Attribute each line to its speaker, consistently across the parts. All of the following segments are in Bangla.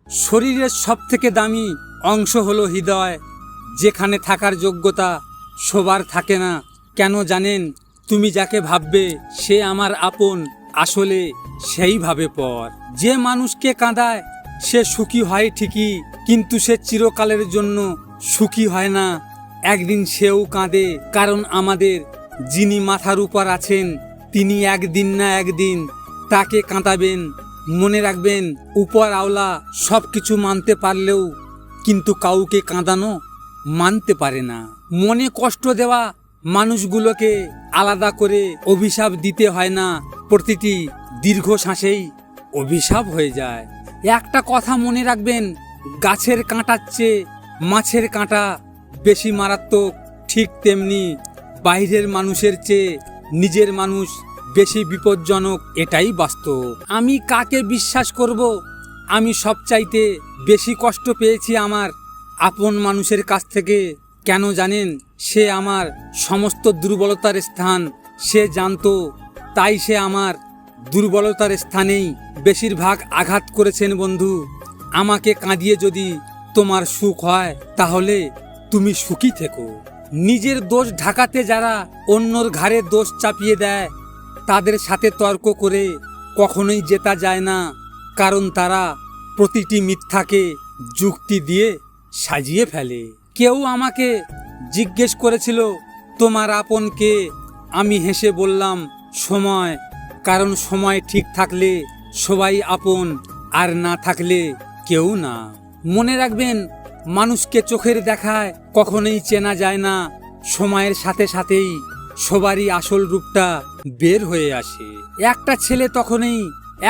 Speaker 1: শরীরের সবথেকে দামি অংশ হলো হৃদয়, যেখানে থাকার যোগ্যতা সবার থাকে না। কেন জানেন? তুমি যাকে ভাববে সে আমার আপন, আসলে সেই ভাবে পর। যে মানুষকে কাঁদায় সে সুখী হয় ঠিকই, কিন্তু সে চিরকালের জন্য সুখী হয় না। একদিন সেও কাঁদে, কারণ আমাদের যিনি মাথার উপর আছেন তিনি একদিন না একদিন তাকে কাঁদাবেন। মনে রাখবেন, উপর আওলা সব কিছু মানতে পারলেও কিন্তু কাউকে কাঁদানো মানতে পারে না। মনে কষ্ট দেওয়া মানুষগুলোকে আলাদা করে অভিশাপ দিতে হয় না, প্রতিটি দীর্ঘশ্বাসেই অভিশাপ হয়ে যায়। একটা কথা মনে রাখবেন, গাছের কাঁটার চেয়ে মাছের কাঁটা বেশি মারাত্মক, ঠিক তেমনি বাইরের মানুষের চেয়ে নিজের মানুষ বেশি বিপজ্জনক, এটাই বাস্তব। আমি কাকে বিশ্বাস করব? আমি সবচাইতে বেশি কষ্ট পেয়েছি আমার আপন মানুষের কাছ থেকে। কেন জানেন? সে আমার সমস্ত দুর্বলতার স্থান সে জানতো, তাই সে আমার দুর্বলতার স্থানেই বেশিরভাগ আঘাত করেছেন। বন্ধু, আমাকে কাঁদিয়ে যদি তোমার সুখ হয় তাহলে তুমি সুখী থেকো। নিজের দোষ ঢাকাতে যারা অন্যর ঘাড়ে দোষ চাপিয়ে দেয় তাদের সাথে তর্ক করে কখনোই জেতা যায় না, কারণ তারা প্রতিটি মিথ্যাকে যুক্তি দিয়ে সাজিয়ে ফেলে। কেউ আমাকে জিজ্ঞেস করেছিল তোমার আপন কে? আমি হেসে বললাম সময়, কারণ সময় ঠিক থাকলে সবাই আপন, আর না থাকলে কেউ না। মনে রাখবেন, মানুষকে চোখের দেখায় কখনোই চেনা যায় না, সময়ের সাথে সাথেই সবারই আসল রূপটা বের হয়ে আসে। একটা ছেলে তখনই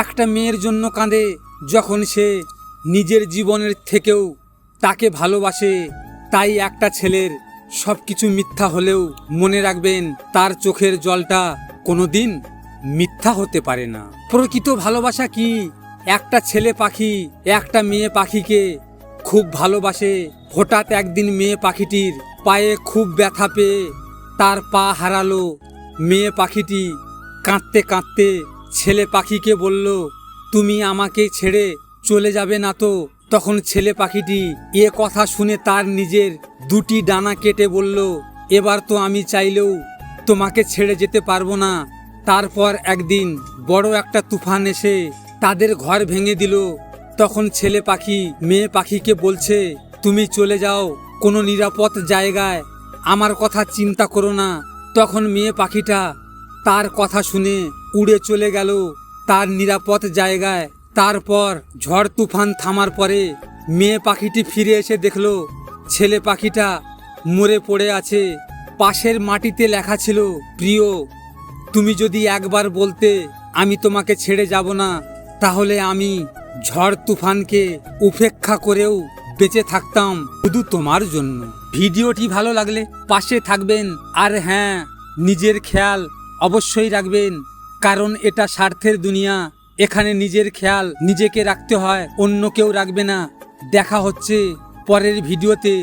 Speaker 1: একটা মেয়ের জন্য কাঁদে যখন সে নিজের জীবনের থেকেও তাকে ভালোবাসে। তাই একটা ছেলের সবকিছু মিথ্যা হলেও মনে রাখবেন, তার চোখের জলটা কোনোদিন মিথ্যা হতে পারে না। প্রকৃত ভালোবাসা কি? একটা ছেলে পাখি একটা মেয়ে পাখিকে খুব ভালোবাসে। হঠাৎ একদিন মেয়ে পাখিটির পায়ে খুব ব্যথা পেয়ে তার পা হারালো। মেয়ে পাখিটি কাঁদতে কাঁদতে ছেলে পাখিকে বলল, তুমি আমাকে ছেড়ে চলে যাবে না তো? তখন ছেলে পাখিটি এ কথা শুনে তার নিজের দুটি ডানা কেটে বলল, এবার তো আমি চাইলেও তোমাকে ছেড়ে যেতে পারবো না। তারপর একদিন বড় একটা তুফান এসে তাদের ঘর ভেঙে দিল। তখন ছেলে পাখি মেয়ে পাখিকে বলছে, তুমি চলে যাও কোনো নিরাপদ জায়গায়, আমার কথা চিন্তা করো না। তখন মেয়ে পাখিটা তার কথা শুনে উড়ে চলে গেল তার নিরাপদ জায়গায়। তারপর ঝড় তুফান থামার পরে মেয়ে পাখিটি ফিরে এসে দেখলো ছেলে পাখিটা মরে পড়ে আছে। পাশের মাটিতে লেখা ছিল, প্রিয়, তুমি যদি একবার বলতে আমি তোমাকে ছেড়ে যাব না, তাহলে আমি ঝড় তুফানকে উপেক্ষা করেও বেঁচে থাকতাম শুধু তোমার জন্য। ভিডিওটি ভালো লাগলে পাশে থাকবেন, আর হ্যাঁ, নিজের খেয়াল অবশ্যই রাখবেন, কারণ এটা স্বার্থের দুনিয়া। এখানে নিজের খেয়াল নিজেকে রাখতে হয়, অন্য কেউ রাখবে না। দেখা হচ্ছে পরের ভিডিওতে।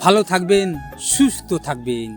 Speaker 1: ভালো থাকবেন, সুস্থ থাকবেন।